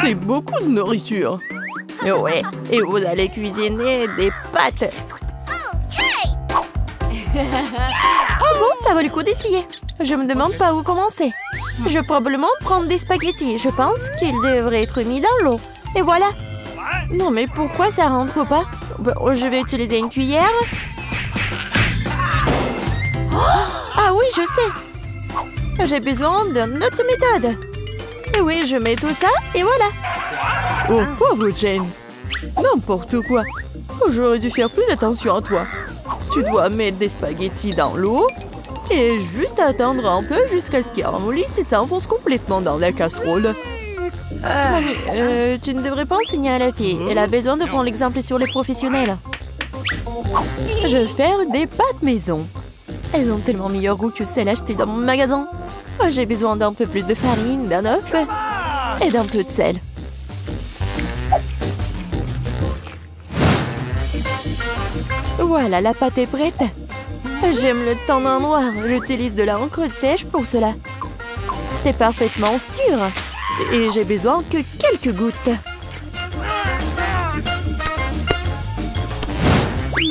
C'est beaucoup de nourriture. Ouais, et vous allez cuisiner des pâtes. Oh bon, ça vaut le coup d'essayer. Je me demande par où commencer. Je vais probablement prendre des spaghettis. Je pense qu'ils devraient être mis dans l'eau. Et voilà. Non, mais pourquoi ça rentre pas? Bon, je vais utiliser une cuillère. Ah oui, je sais. J'ai besoin d'une autre méthode. Et oui, je mets tout ça et voilà. Oh, pauvre Jane. N'importe quoi. J'aurais dû faire plus attention à toi. Tu dois mettre des spaghettis dans l'eau et juste attendre un peu jusqu'à ce qu'ils ramollissent et s'enfoncent complètement dans la casserole. Mamie, tu ne devrais pas enseigner à la fille. Elle a besoin de prendre l'exemple sur les professionnels. Je vais faire des pâtes maison. Elles ont tellement meilleur goût que celles achetées dans mon magasin. J'ai besoin d'un peu plus de farine, d'un œuf et d'un peu de sel. Voilà, la pâte est prête. J'aime le teint en noir. J'utilise de l'encre sèche pour cela. C'est parfaitement sûr. Et j'ai besoin que quelques gouttes.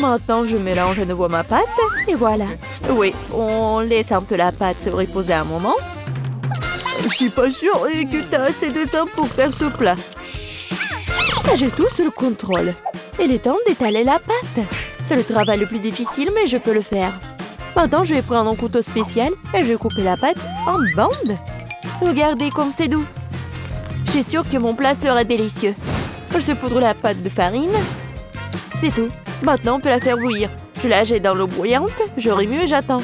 Maintenant, je mélange à nouveau ma pâte. Et voilà. Oui, on laisse un peu la pâte se reposer un moment. Je suis pas sûre que tu as assez de temps pour faire ce plat. J'ai tout sous le contrôle. Il est temps d'étaler la pâte. C'est le travail le plus difficile, mais je peux le faire. Maintenant, je vais prendre un couteau spécial et je vais couper la pâte en bandes. Regardez comme c'est doux. Je suis sûre que mon plat sera délicieux. Je saupoudre la pâte de farine. C'est tout. Maintenant, on peut la faire bouillir. Je la jette dans l'eau bouillante. Je remue et j'attends.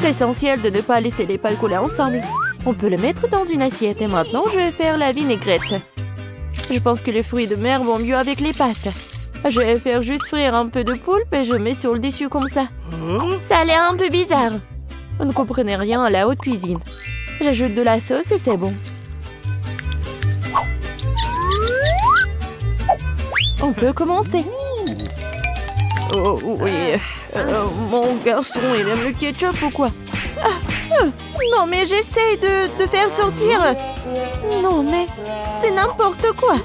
L'essentiel de ne pas laisser les pâtes coller ensemble. On peut le mettre dans une assiette. Et maintenant, je vais faire la vinaigrette. Je pense que les fruits de mer vont mieux avec les pâtes. Je vais faire juste frire un peu de poulpe et je mets sur le dessus comme ça. Ça a l'air un peu bizarre. Vous ne comprenez rien à la haute cuisine. J'ajoute de la sauce et c'est bon. On peut commencer. Oh oui. Mon garçon, il aime le ketchup ou quoi? Non, mais j'essaie de faire sortir. Non, mais c'est n'importe quoi.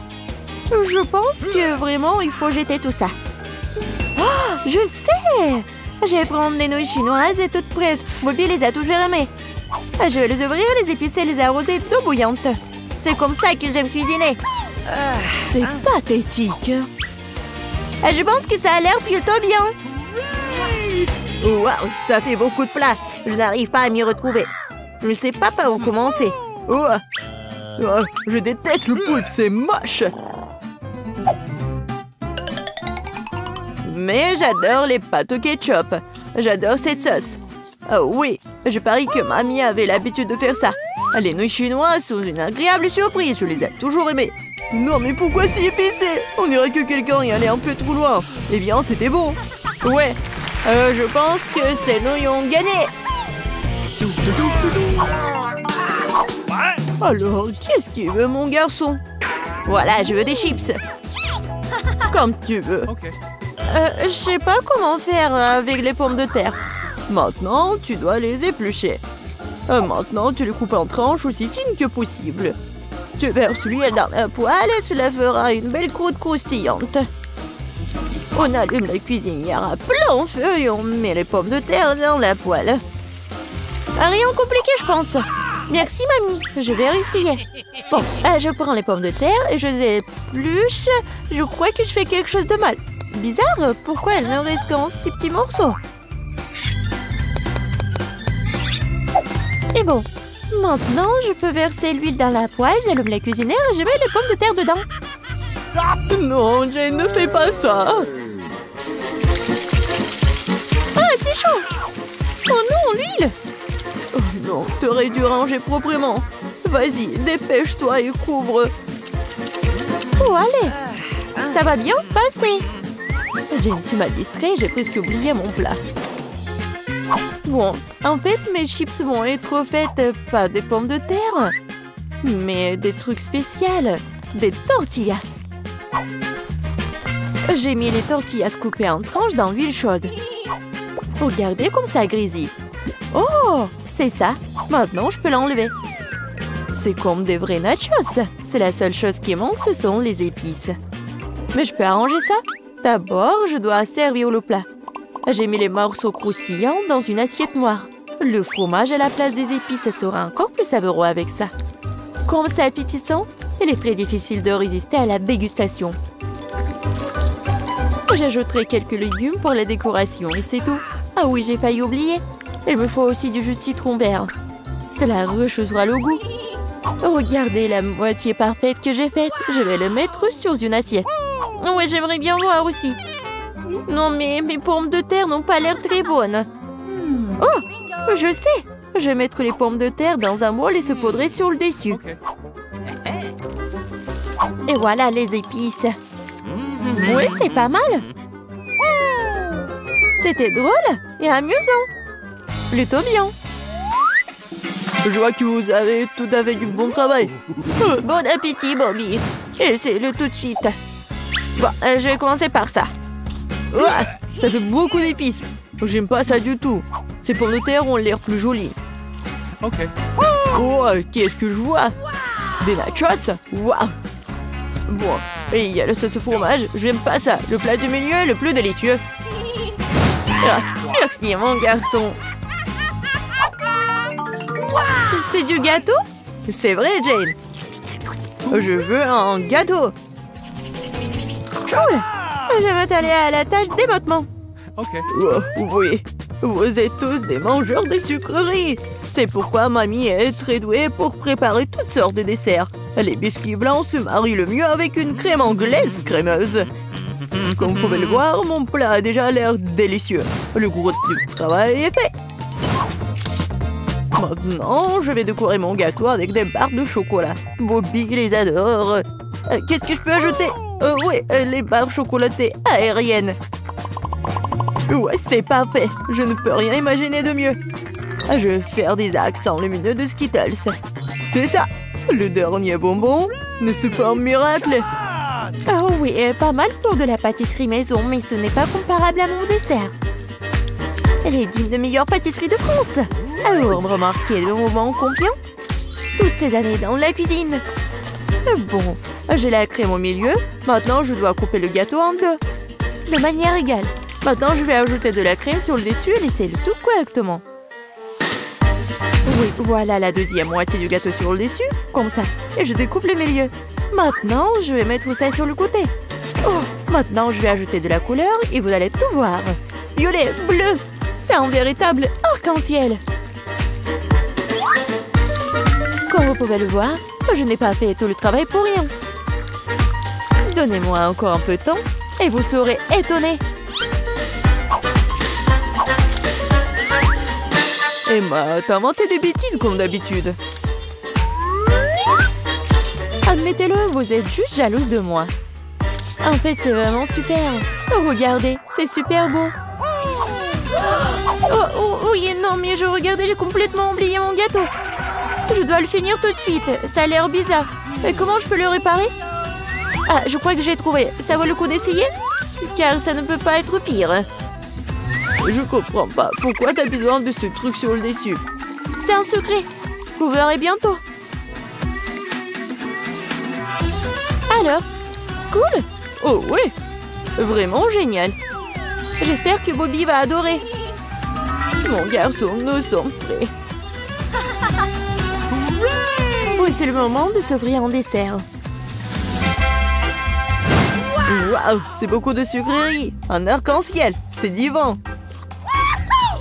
Je pense que vraiment, il faut jeter tout ça. Oh, je sais! Je vais prendre des nouilles chinoises et toutes prêtes. Bobby les a toujours aimées. Je vais les ouvrir, les épicer, les arroser d'eau bouillante. C'est comme ça que j'aime cuisiner. C'est pathétique. Je pense que ça a l'air plutôt bien. Waouh, ça fait beaucoup de plats. Je n'arrive pas à m'y retrouver. Je ne sais pas par où commencer. Je déteste le poulpe, c'est moche. Mais j'adore les pâtes au ketchup. J'adore cette sauce. Oh oui, je parie que mamie avait l'habitude de faire ça. Les nouilles chinoises sont une agréable surprise, je les ai toujours aimées. Non mais pourquoi si épicé? On dirait que quelqu'un y allait un peu trop loin. Eh bien, c'était bon. Ouais, je pense que ces nouilles ont gagné. Alors, qu'est-ce qu'il veut mon garçon? Voilà, je veux des chips. Comme tu veux. Je sais pas comment faire avec les pommes de terre. Maintenant, tu dois les éplucher. Maintenant, tu les coupes en tranches aussi fines que possible. Tu verses l'huile dans la poêle et cela fera une belle croûte croustillante. On allume la cuisinière à plein feu et on met les pommes de terre dans la poêle. Rien compliqué, je pense. Merci, mamie. Je vais essayer. Bon, je prends les pommes de terre et je les épluche. Je crois que je fais quelque chose de mal. Bizarre, pourquoi elles ne restent qu'en 6 petits morceaux? Et bon, maintenant je peux verser l'huile dans la poêle, j'allume la cuisinière et je mets les pommes de terre dedans. Non, Jane, ne fais pas ça. Ah, c'est chaud. Oh non, l'huile. Oh non, t'aurais dû ranger proprement. Vas-y, dépêche-toi et couvre. Oh, allez. Ça va bien se passer. Jane, tu m'as distrait, j'ai presque oublié mon plat. Bon, en fait, mes chips vont être faites pas des pommes de terre, mais des trucs spéciaux, des tortillas. J'ai mis les tortillas coupées en tranches dans l'huile chaude. Regardez comme ça grésille. Oh, c'est ça. Maintenant, je peux l'enlever. C'est comme des vrais nachos. C'est la seule chose qui manque, ce sont les épices. Mais je peux arranger ça. D'abord, je dois servir le plat. J'ai mis les morceaux croustillants dans une assiette noire. Le fromage à la place des épices sera encore plus savoureux avec ça. Comme c'est appétissant, il est très difficile de résister à la dégustation. J'ajouterai quelques légumes pour la décoration et c'est tout. Ah oui, j'ai failli oublier. Il me faut aussi du jus de citron vert. Cela rechauffera le goût. Regardez la moitié parfaite que j'ai faite. Je vais le mettre sur une assiette. Ouais, j'aimerais bien voir aussi. Non, mais mes pommes de terre n'ont pas l'air très bonnes. Oh, je sais. Je vais mettre les pommes de terre dans un bol et se poudrer sur le dessus. Et voilà les épices. Oui, c'est pas mal. C'était drôle et amusant. Plutôt bien. Je vois que vous avez tout à fait du bon travail. Bon appétit, Bobby. Essaye-le tout de suite. Bon, je vais commencer par ça. Ah, ça fait beaucoup d'épices. J'aime pas ça du tout. Ces pommes de terre ont l'air plus jolies. Ok. Oh, qu'est-ce que je vois? Des nachos? Waouh. Bon, et il y a le sauce au fromage. J'aime pas ça. Le plat du milieu est le plus délicieux. Ah, merci, mon garçon. C'est du gâteau? C'est vrai, Jane. Je veux un gâteau. Cool. Je vais m'atteler à la tâche dès maintenant. Ok. Oh, oui, vous êtes tous des mangeurs de sucreries. C'est pourquoi mamie est très douée pour préparer toutes sortes de desserts. Les biscuits blancs se marient le mieux avec une crème anglaise crémeuse. Comme vous pouvez le voir, mon plat a déjà l'air délicieux. Le gros du travail est fait. Maintenant, je vais décorer mon gâteau avec des barres de chocolat. Bobby les adore. Qu'est-ce que je peux ajouter? Oui, les barres chocolatées aériennes. Ouais, c'est parfait. Je ne peux rien imaginer de mieux. Je vais faire des accents lumineux de Skittles. C'est ça. Le dernier bonbon, mais c'est pas un miracle. Oh oui, pas mal pour de la pâtisserie maison, mais ce n'est pas comparable à mon dessert. Elle est digne de meilleure pâtisserie de France. Alors, remarquez le moment confiant. Toutes ces années dans la cuisine. Bon, j'ai la crème au milieu. Maintenant, je dois couper le gâteau en deux. De manière égale. Maintenant, je vais ajouter de la crème sur le dessus et laisser le tout correctement. Oui, voilà la deuxième moitié du gâteau sur le dessus, comme ça. Et je découpe le milieu. Maintenant, je vais mettre ça sur le côté. Oh, maintenant, je vais ajouter de la couleur et vous allez tout voir. Violet, bleu, c'est un véritable arc-en-ciel. Comme vous pouvez le voir, je n'ai pas fait tout le travail pour rien. Donnez-moi encore un peu de temps et vous serez étonnés. Emma, t'as inventé des bêtises comme d'habitude. Admettez-le, vous êtes juste jalouse de moi. En fait, c'est vraiment super. Regardez, c'est super beau. Oh, oui, non, mais regardez, j'ai complètement oublié mon gâteau. Je dois le finir tout de suite. Ça a l'air bizarre. Mais comment je peux le réparer? Ah, je crois que j'ai trouvé. Ça vaut le coup d'essayer? Car ça ne peut pas être pire. Je comprends pas. Pourquoi t'as besoin de ce truc sur le dessus? C'est un secret. Vous verrez bientôt. Alors, cool? Oh oui, vraiment génial. J'espère que Bobby va adorer. Mon garçon, nous sommes prêts. Oui, c'est le moment de s'offrir en dessert. Waouh, c'est beaucoup de sucreries. Un arc-en-ciel, c'est divin.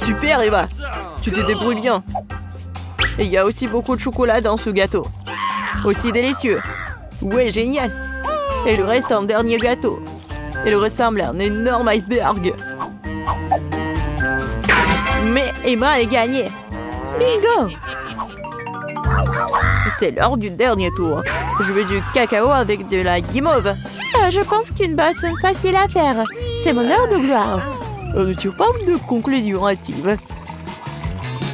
Super, Eva. Tu te débrouilles bien. Et il y a aussi beaucoup de chocolat dans ce gâteau. Aussi délicieux. Ouais, génial. Et le reste, un dernier gâteau. Il ressemble à un énorme iceberg. Mais Emma a gagné. Bingo! C'est l'heure du dernier tour. Je veux du cacao avec de la guimauve. Je pense qu'une boisson facile à faire. C'est mon heure de gloire. On ne tire pas de conclusion hâtive.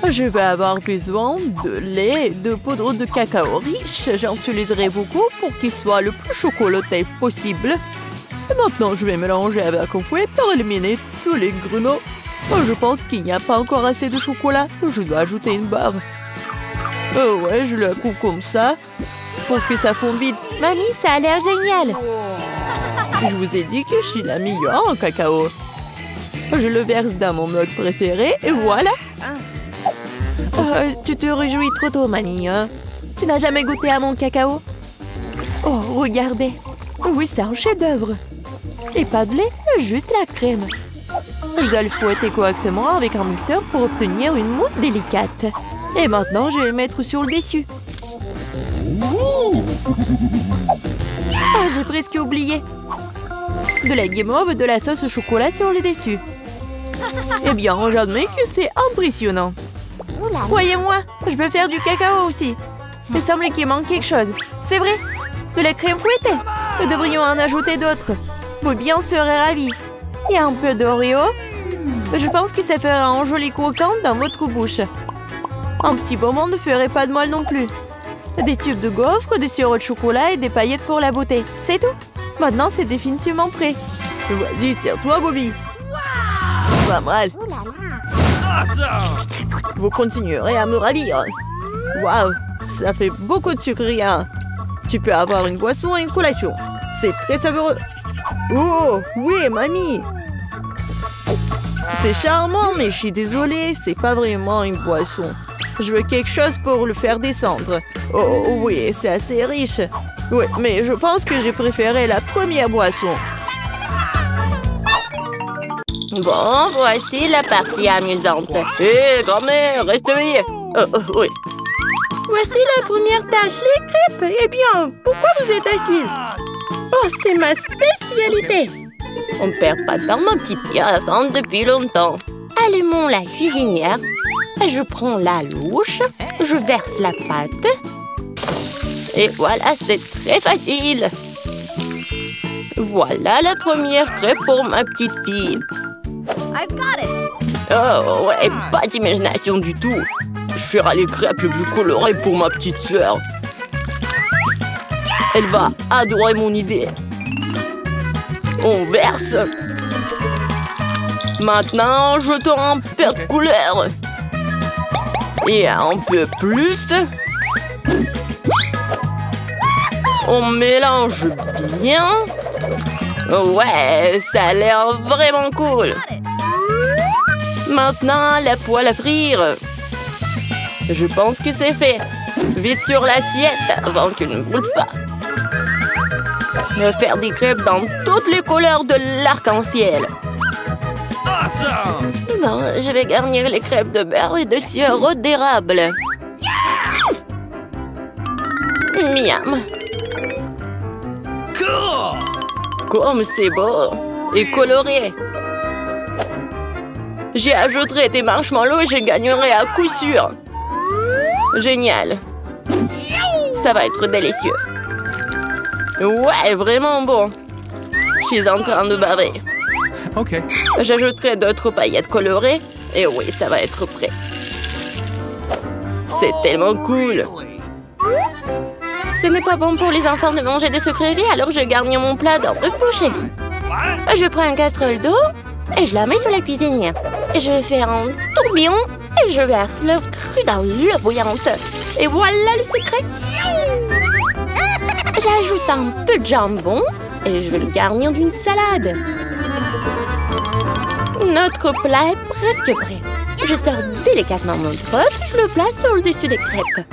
Je vais avoir besoin de lait et de poudre de cacao riche. J'en utiliserai beaucoup pour qu'il soit le plus chocolaté possible. Et maintenant, je vais mélanger avec un fouet pour éliminer tous les grumeaux. Je pense qu'il n'y a pas encore assez de chocolat. Je dois ajouter une barre. Oh ouais, je la coupe comme ça pour que ça fonde vite. Mamie, ça a l'air génial. Je vous ai dit que je suis la meilleure en cacao. Je le verse dans mon mug préféré et voilà. Tu te réjouis trop tôt, mamie. Hein? Tu n'as jamais goûté à mon cacao? Oh, regardez. Oui, c'est un chef-d'œuvre. Et pas de lait, juste la crème. Je dois le fouetter correctement avec un mixeur pour obtenir une mousse délicate. Et maintenant, je vais le mettre sur le dessus. Ah, j'ai presque oublié. De la guimauve, de la sauce au chocolat sur le dessus. Eh bien, j'admets que c'est impressionnant. Croyez-moi, je peux faire du cacao aussi. Il semble qu'il manque quelque chose. C'est vrai? De la crème fouettée. Nous devrions en ajouter d'autres. Bobby en serait ravi. Et un peu d'Oreo. Je pense que ça fera un joli croquant dans votre bouche. Un petit bonbon ne ferait pas de mal non plus. Des tubes de gaufres, du sirop de chocolat et des paillettes pour la beauté. C'est tout. Maintenant, c'est définitivement prêt. Vas-y, sers-toi, Bobby. Pas mal. Vous continuerez à me ravir. Waouh, ça fait beaucoup de sucre rien. Tu peux avoir une boisson et une collation. C'est très savoureux. Oh, oui, mamie. C'est charmant, mais je suis désolée, c'est pas vraiment une boisson. Je veux quelque chose pour le faire descendre. Oh, oui, c'est assez riche. Oui, mais je pense que j'ai préféré la première boisson. Bon, voici la partie amusante. Hé, grand-mère, reste éveillée. Oui. Voici la première tâche, les crêpes. Eh bien, pourquoi vous êtes assise? Oh, c'est ma spécialité. On ne perd pas de temps, mon petit pied, à attendre depuis longtemps. Allumons la cuisinière. Je prends la louche. Je verse la pâte. Et voilà, c'est très facile. Voilà la première crêpe pour ma petite fille. Oh, ouais, pas d'imagination du tout. Je ferai les crêpes les plus colorées pour ma petite sœur. Elle va adorer mon idée. On verse. Maintenant, jetons un peu de couleur. Et un peu plus. On mélange bien. Ouais, ça a l'air vraiment cool. Maintenant, la poêle à frire. Je pense que c'est fait. Vite sur l'assiette avant qu'elle ne brûle pas. Je vais faire des crêpes dans toutes les couleurs de l'arc-en-ciel. Awesome! Bon, je vais garnir les crêpes de beurre et de sirop d'érable. Miam! Cool! Comme c'est beau et coloré. J'y ajouterai des marshmallows et je gagnerai à coup sûr. Génial. Ça va être délicieux. Ouais, vraiment bon. Je suis en train de baver. OK. J'ajouterai d'autres paillettes colorées. Et oui, ça va être prêt. C'est tellement cool. Ce n'est pas bon pour les enfants de manger des sucreries, alors je garnis mon plat d'un œuf poché. Je prends une casserole d'eau et je la mets sur la cuisinière. Et je vais faire un tourbillon et je verse l'œuf cru dans l'eau bouillante. Et voilà le secret. J'ajoute un peu de jambon et je vais le garnir d'une salade. Notre plat est presque prêt. Je sors délicatement mon œuf et je le place sur le dessus des crêpes.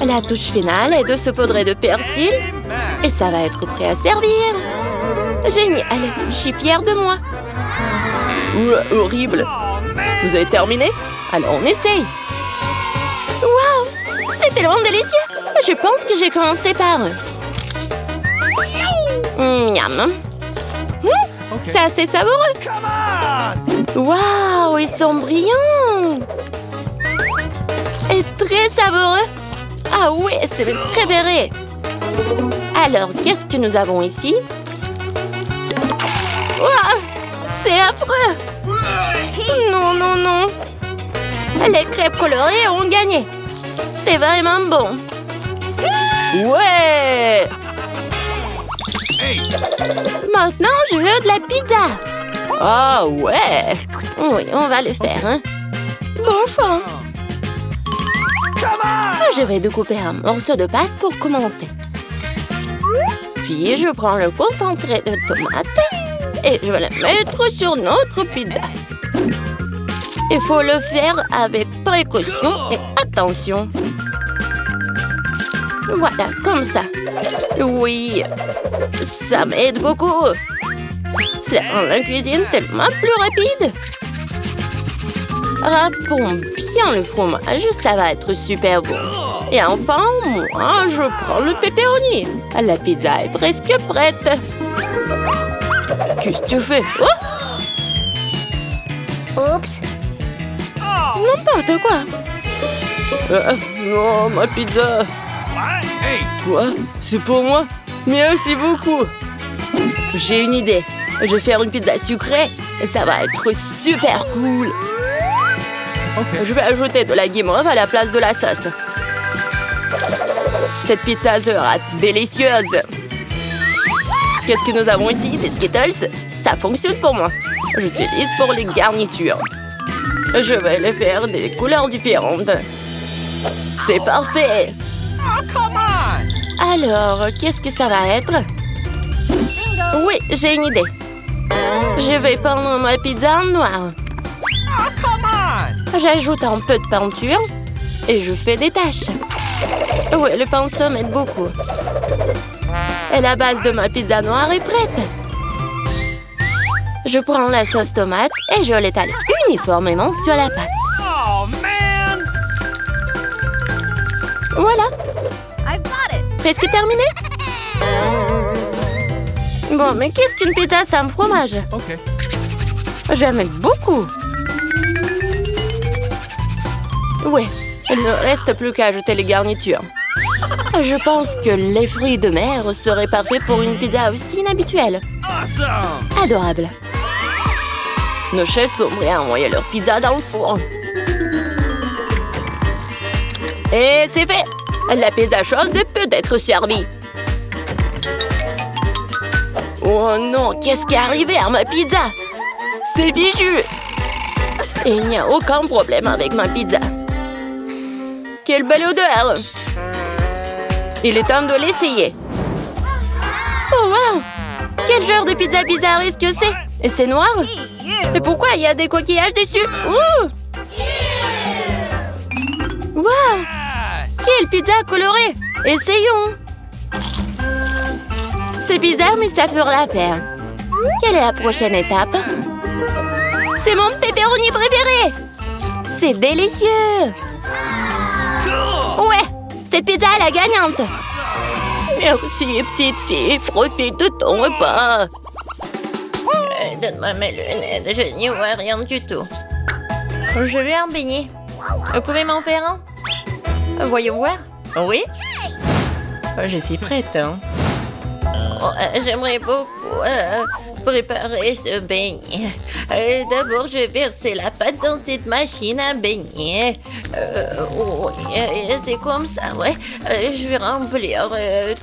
La touche finale est de saupoudrer de persil et ça va être prêt à servir. Génial, je suis fière de moi. Horrible. Vous avez terminé? Alors on essaye. Waouh, c'est tellement délicieux. Je pense que j'ai commencé par... Miam. C'est assez savoureux. Waouh, ils sont brillants. Et très savoureux. Ah oui, c'est mes préférés. Alors, qu'est-ce que nous avons ici? Waouh, c'est affreux. Non, non, non. Les crêpes colorées ont gagné. C'est vraiment bon. Ouais. Maintenant, je veux de la pizza. Ah ouais. Oui, on va le faire. Hein? Enfin! Je vais découper un morceau de pâte pour commencer. Puis je prends le concentré de tomate et je vais le mettre sur notre pizza. Il faut le faire avec précaution et attention. Voilà, comme ça. Oui, ça m'aide beaucoup. Ça rend la cuisine tellement plus rapide. Râpons bien le fromage, ça va être super bon. Et enfin, moi, je prends le pepperoni. La pizza est presque prête. Qu'est-ce que tu fais? Oups. N'importe quoi. Non, ma pizza. Quoi? C'est pour moi? Merci beaucoup. J'ai une idée. Je vais faire une pizza sucrée et ça va être super cool. Je vais ajouter de la guimauve à la place de la sauce. Cette pizza sera délicieuse. Qu'est-ce que nous avons ici? Des Skittles? Ça fonctionne pour moi. J'utilise pour les garnitures. Je vais les faire des couleurs différentes. C'est parfait. Alors, qu'est-ce que ça va être? Oui, j'ai une idée. Je vais peindre ma pizza en noir. J'ajoute un peu de peinture et je fais des taches. Oui, le pinceau m'aide beaucoup. Et la base de ma pizza noire est prête. Je prends la sauce tomate et je l'étale uniformément sur la pâte. Voilà. Presque terminé. Bon, mais qu'est-ce qu'une pizza sans fromage? Je vais en mettre beaucoup. Ouais, il ne reste plus qu'à ajouter les garnitures. Je pense que les fruits de mer seraient parfaits pour une pizza aussi inhabituelle. Adorable. Nos chefs sont prêts à envoyer leur pizza dans le four. Et c'est fait! La pizza chaude peut être servie. Oh non, qu'est-ce qui est arrivé à ma pizza? C'est fichu! Et il n'y a aucun problème avec ma pizza. Quelle belle odeur! Il est temps de l'essayer. Oh wow! Quel genre de pizza bizarre est-ce que c'est? Et c'est noir? Et pourquoi il y a des coquillages dessus? Ouh! Wow! Quelle pizza colorée! Essayons! C'est bizarre, mais ça fera l'affaire. Quelle est la prochaine étape? C'est mon pepperoni préféré! C'est délicieux! Ouais! Cette pizza est la gagnante! Merci, petite fille. Profite de ton repas. Donne-moi mes lunettes. Je n'y vois rien du tout. Je veux un beignet. Vous pouvez m'en faire un? Voyons voir. Oui? Je suis prête. Hein? J'aimerais beaucoup préparer ce beignet. D'abord, je vais verser la pâte dans cette machine à beignet. C'est comme ça, ouais. Je vais remplir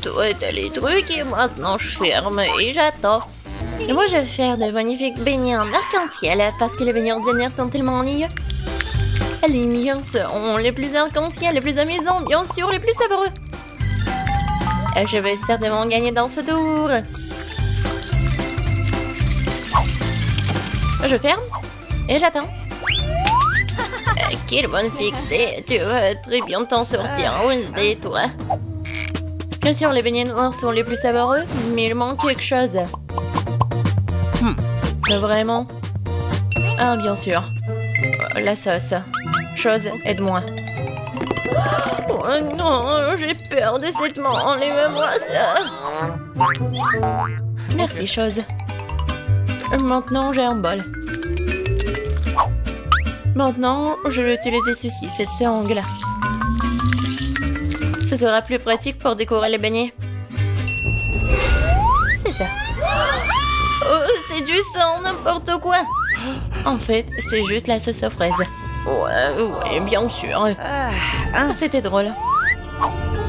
tous les trucs et maintenant je ferme et j'attends. Et moi, je vais faire de magnifiques beignets en arc-en-ciel parce que les beignets ordinaires sont tellement ennuyeux. Les miens seront les plus arc-en-ciel, les plus amusants, bien sûr, les plus savoureux. Je vais certainement gagner dans ce tour. Je ferme et j'attends. Quelle bonne fixée. Tu vas très bien t'en sortir, Wednesday, toi. Bien sûr, les beignets noirs sont les plus savoureux, mais il manque quelque chose. Vraiment? Ah, bien sûr. La sauce. Chose, aide-moi. Oh non, j'ai peur de cette main. Enlève-moi ça. Merci, chose. Maintenant, j'ai un bol. Maintenant, je vais utiliser ceci, cette seringue-là. Ce sera plus pratique pour décorer les beignets. C'est ça. Oh, c'est du sang, n'importe quoi. En fait, c'est juste la sauce aux fraises. Ouais, bien sûr. C'était drôle.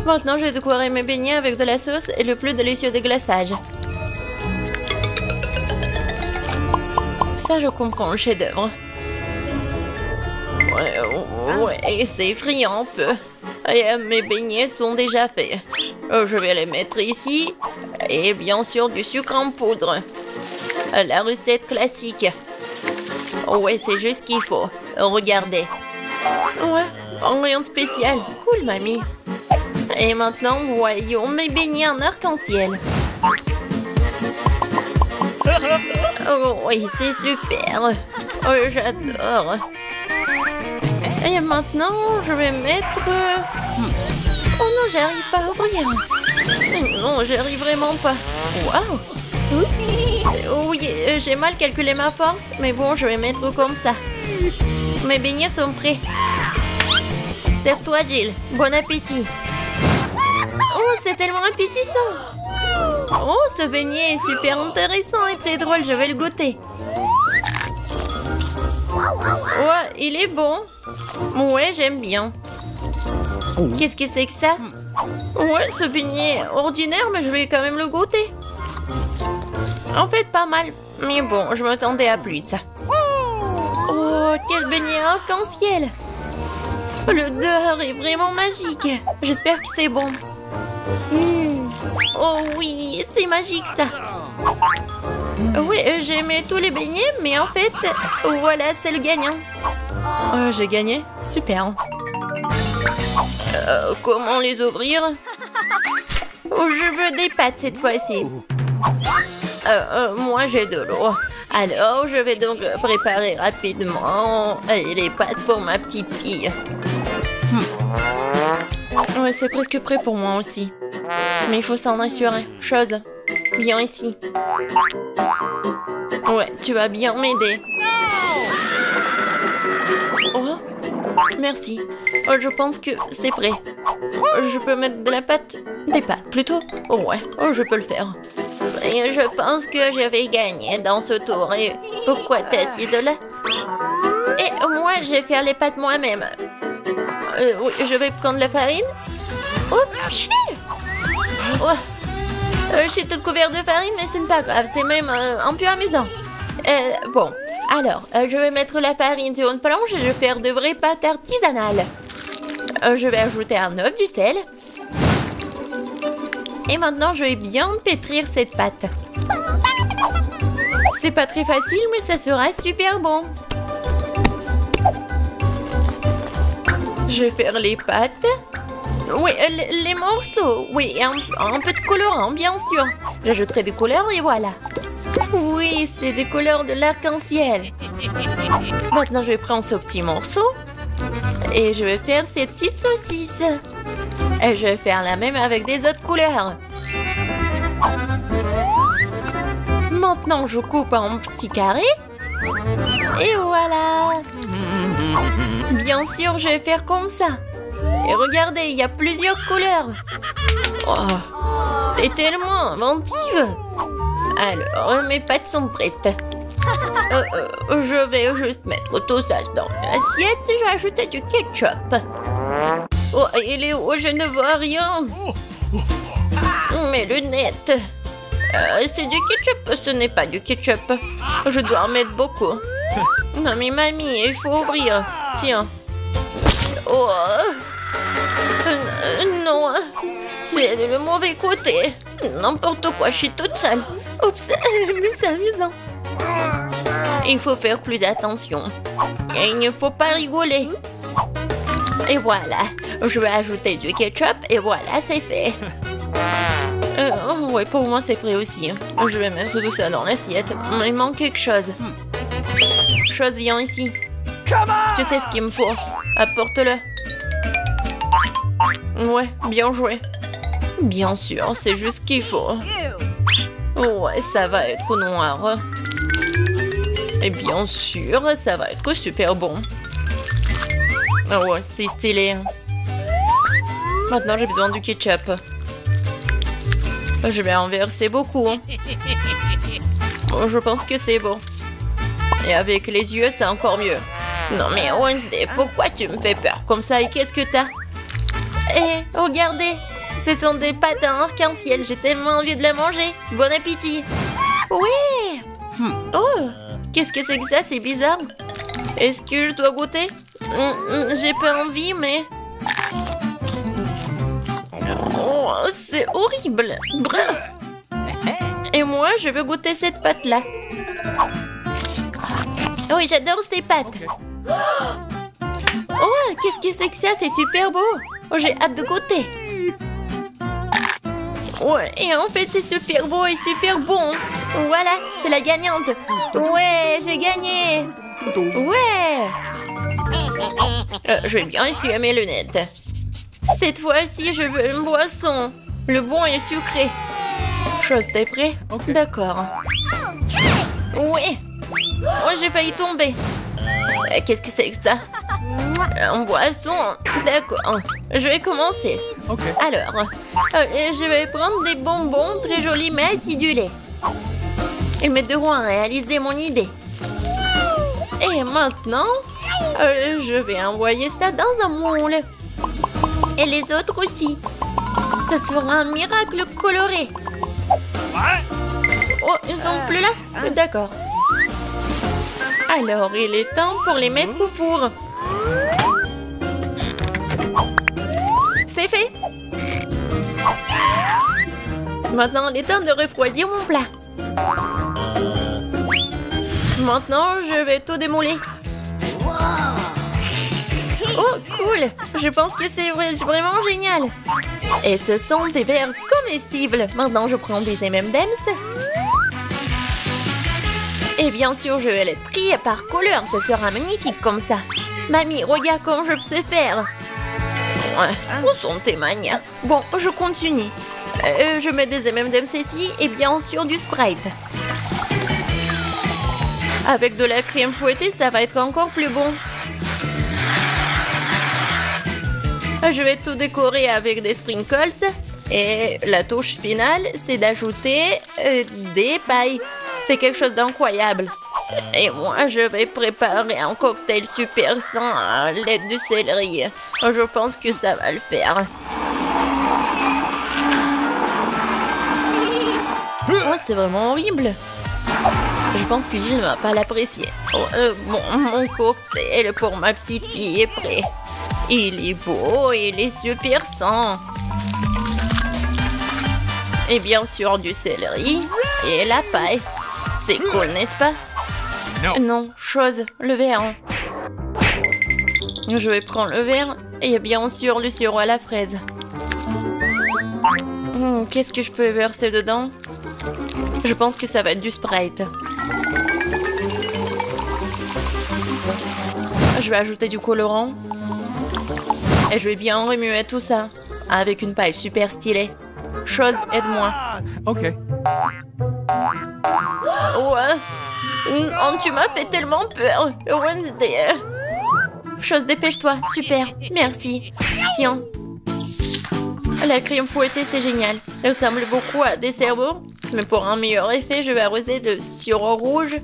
Maintenant, je vais décorer mes beignets avec de la sauce et le plus délicieux des glaçages. Ça, je comprends le chef-d'œuvre. Ouais, c'est effrayant un peu. Et, mes beignets sont déjà faits. Je vais les mettre ici. Et bien sûr du sucre en poudre. La recette classique. Ouais, c'est juste ce qu'il faut. Regardez. Ouais, rien de spécial. Cool, mamie. Et maintenant, voyons mes beignets en arc-en-ciel. Oh oui, c'est super. Oh, j'adore. Et maintenant, je vais mettre... Oh non, j'arrive pas à ouvrir. Non, j'arrive vraiment pas. Waouh. Oui, j'ai mal calculé ma force, mais bon, je vais mettre comme ça. Mes beignets sont prêts. Serre-toi, Jill. Bon appétit. Oh, c'est tellement appétissant. Oh, ce beignet est super intéressant et très drôle. Je vais le goûter. Ouais, il est bon. Ouais, j'aime bien. Qu'est-ce que c'est que ça? Ouais, ce beignet est ordinaire, mais je vais quand même le goûter. En fait, pas mal. Mais bon, je m'attendais à plus. Oh, quel beignet arc-en-ciel. L'odeur est vraiment magique. J'espère que c'est bon. Oh oui, c'est magique ça. Oui, j'ai aimé tous les beignets, mais en fait, voilà, c'est le gagnant. J'ai gagné? Super. Comment les ouvrir? Je veux des pâtes cette fois-ci. Moi, j'ai de l'eau. Alors, je vais donc préparer rapidement les pâtes pour ma petite fille. Ouais, c'est presque prêt pour moi aussi. Mais il faut s'en assurer. Chose, viens ici. Ouais, tu vas bien m'aider. Oh, merci. Je pense que c'est prêt. Je peux mettre de la pâte? Des pâtes, plutôt? Ouais, je peux le faire. Et je pense que je vais gagner dans ce tour. Et pourquoi t'es assise là? Et moi, je vais faire les pâtes moi-même. Oui, je vais prendre la farine. Oups! Oh. Je suis toute couverte de farine, mais ce n'est pas grave. C'est même un peu amusant. Bon, alors, je vais mettre la farine sur une planche et je vais faire de vraies pâtes artisanales. Je vais ajouter un œuf, du sel. Et maintenant, je vais bien pétrir cette pâte. C'est pas très facile, mais ça sera super bon. Je vais faire les pâtes. Oui, les morceaux. Oui, un peu de colorant, bien sûr. J'ajouterai des couleurs et voilà. Oui, c'est des couleurs de l'arc-en-ciel. Maintenant, je vais prendre ce petit morceau. Et je vais faire ces petites saucisses. Et je vais faire la même avec des autres couleurs. Maintenant, je coupe en petits carrés. Et voilà. Bien sûr, je vais faire comme ça. Et regardez, il y a plusieurs couleurs. Oh, t'es tellement inventive. Alors, mes pâtes sont prêtes. Je vais juste mettre tout ça dans l'assiette et je vais ajouter du ketchup. Oh, il est où? Je ne vois rien. Mes lunettes. C'est du ketchup. Ce n'est pas du ketchup. Je dois en mettre beaucoup. Non, mais mamie, il faut ouvrir. Tiens. Oh. Non. C'est le mauvais côté. N'importe quoi, je suis toute seule. Oups, mais c'est amusant. Il faut faire plus attention. Et il ne faut pas rigoler. Et voilà. Je vais ajouter du ketchup et voilà, c'est fait. Ouais, pour moi, c'est prêt aussi. Je vais mettre tout ça dans l'assiette. Il manque quelque chose. Chose, viens ici. Tu sais ce qu'il me faut. Apporte-le. Ouais, bien joué. Bien sûr, c'est juste ce qu'il faut. Ouais, ça va être noir. Et bien sûr, ça va être super bon. Ouais, c'est stylé. Maintenant, j'ai besoin du ketchup. Je vais en verser beaucoup. Bon, je pense que c'est bon. Et avec les yeux, c'est encore mieux. Non mais Wednesday, pourquoi tu me fais peur comme ça? Et qu'est-ce que t'as? Eh, regardez! Ce sont des pâtes en arc-en-ciel. J'ai tellement envie de les manger. Bon appétit! Oui! Oh! Qu'est-ce que c'est que ça? C'est bizarre. Est-ce que je dois goûter? J'ai pas envie, mais... Oh, c'est horrible. Et moi, je veux goûter cette pâte-là. Oui, j'adore ces pâtes. Oh, qu'est-ce que c'est que ça? C'est super beau. Oh, j'ai hâte de goûter. Ouais, et en fait, c'est super beau et super bon. Voilà, c'est la gagnante. Ouais, j'ai gagné. Ouais. Je vais bien essuyer mes lunettes. Cette fois-ci, je veux une boisson. Le bon et le sucré. Chose, t'es prêt? D'accord. Oui. Oh, j'ai failli tomber. Qu'est-ce que c'est que ça? Une boisson. D'accord. Je vais commencer. Alors, je vais prendre des bonbons très jolis mais acidulés. Ils m'aideront à réaliser mon idée. Et maintenant, je vais envoyer ça dans un moule. Et les autres aussi. Ça sera un miracle coloré. Oh, ils sont plus là? D'accord. Alors, il est temps pour les mettre au four. C'est fait. Maintenant, il est temps de refroidir mon plat. Maintenant, je vais tout démouler. Oh, cool! Je pense que c'est vraiment génial. Et ce sont des verres comestibles. Maintenant, je prends des M&M's. Et bien sûr, je vais les trier par couleur. Ça sera magnifique comme ça. Mamie, regarde comment je sais faire. Où sont tes manias? Bon, je continue. Je mets des M&M's ici et bien sûr du Sprite. Avec de la crème fouettée, ça va être encore plus bon. Je vais tout décorer avec des sprinkles. Et la touche finale, c'est d'ajouter des pailles. C'est quelque chose d'incroyable. Et moi, je vais préparer un cocktail super sain à l'aide du céleri. Je pense que ça va le faire. Oh, c'est vraiment horrible. Je pense que Gilles ne va pas l'apprécier. Oh, bon, mon cocktail pour ma petite fille est prêt. Il est beau, il est super sain. Et bien sûr du céleri et la paille. C'est cool, n'est-ce pas? Non, chose, le verre. Je vais prendre le verre et bien sûr le sirop à la fraise. Qu'est-ce que je peux verser dedans? Je pense que ça va être du Sprite. Je vais ajouter du colorant. Et je vais bien remuer tout ça avec une paille super stylée. Chose, aide-moi. Ok. Ouais. Oh, tu m'as fait tellement peur. Wednesday. Chose, dépêche-toi. Super. Merci. Tiens. La crème fouettée, c'est génial. Elle ressemble beaucoup à des cerveaux. Mais pour un meilleur effet, je vais arroser de sirop rouge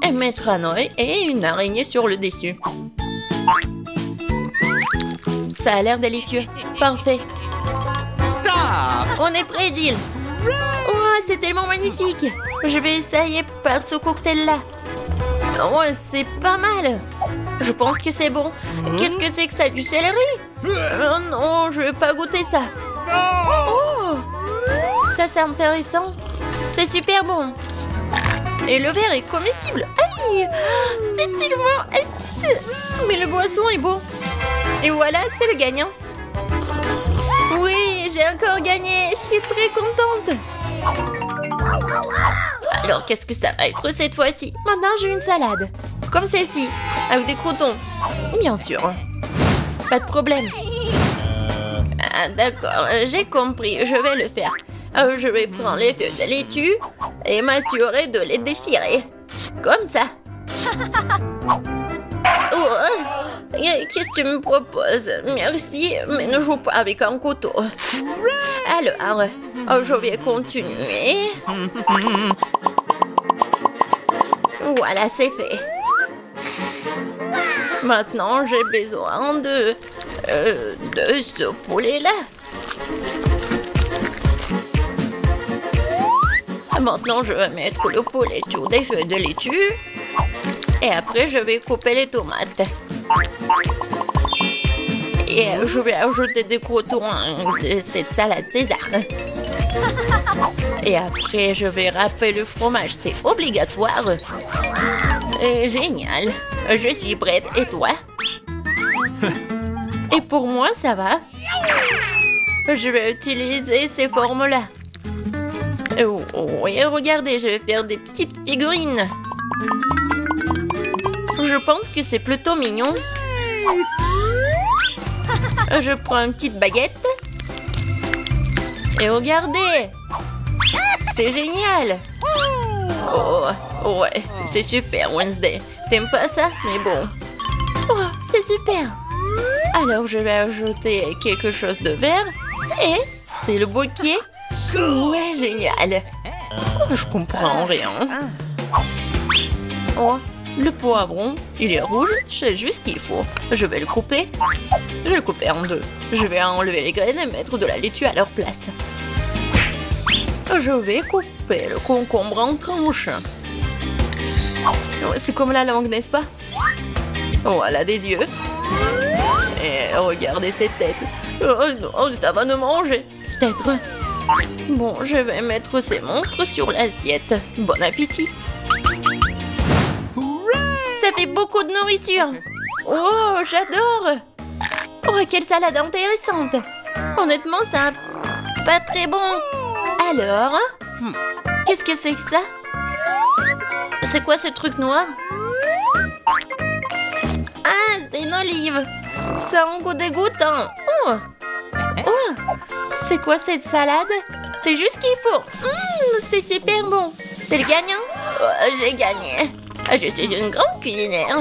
et mettre un œil et une araignée sur le dessus. Ça a l'air délicieux. Parfait. Stop! On est prêt, Jill. Oh, c'est tellement magnifique. Je vais essayer par ce cocktail-là. Oh, c'est pas mal. Je pense que c'est bon. Qu'est-ce que c'est que ça? Du céleri? Oh non, je veux pas goûter ça. Oh, ça c'est intéressant. C'est super bon. Et le verre est comestible. Aïe, c'est tellement acide. Mais le boisson est bon. Et voilà, c'est le gagnant. Oui, j'ai encore gagné. Je suis très contente. Alors, qu'est-ce que ça va être cette fois-ci? Maintenant, j'ai une salade. Comme celle-ci, avec des croutons. Bien sûr. Pas de problème. Ah, d'accord, j'ai compris. Je vais le faire. Je vais prendre les feuilles de laitue et m'assurer de les déchirer. Comme ça. Oh, qu'est-ce que tu me proposes? Merci, mais ne joue pas avec un couteau. Alors, je vais continuer. Voilà, c'est fait. Maintenant, j'ai besoin de ce poulet-là. Maintenant, je vais mettre le poulet sur des feuilles de laitue. Et après, je vais couper les tomates. Et je vais ajouter des croutons de cette salade César. Et après, je vais râper le fromage. C'est obligatoire. Génial. Je suis prête. Et toi? Et pour moi, ça va. Je vais utiliser ces formes-là. Oui, regardez, je vais faire des petites figurines. Je pense que c'est plutôt mignon. Je prends une petite baguette. Et regardez! C'est génial! Oh, ouais, c'est super, Wednesday. T'aimes pas ça? Mais bon. Oh, c'est super! Alors, je vais ajouter quelque chose de vert. Et c'est le bouquet. Ouais, génial! Oh, je comprends rien. Oh, le poivron, il est rouge, c'est juste ce qu'il faut. Je vais le couper. Je vais le couper en deux. Je vais enlever les graines et mettre de la laitue à leur place. Je vais couper le concombre en tranches. C'est comme la langue, n'est-ce pas? Voilà des yeux. Et regardez cette tête. Oh non, ça va nous manger. Peut-être. Bon, je vais mettre ces monstres sur l'assiette. Bon appétit. Ça fait beaucoup de nourriture. Oh, j'adore. Oh, quelle salade intéressante. Honnêtement, ça pas très bon. Alors, qu'est-ce que c'est que ça? C'est quoi ce truc noir? Ah, c'est une olive. Ça a un goût dégoûtant. Oh, oh, c'est quoi cette salade? C'est juste ce qu'il faut. C'est super bon. C'est le gagnant? Oh, j'ai gagné. Je suis une grande cuisinière.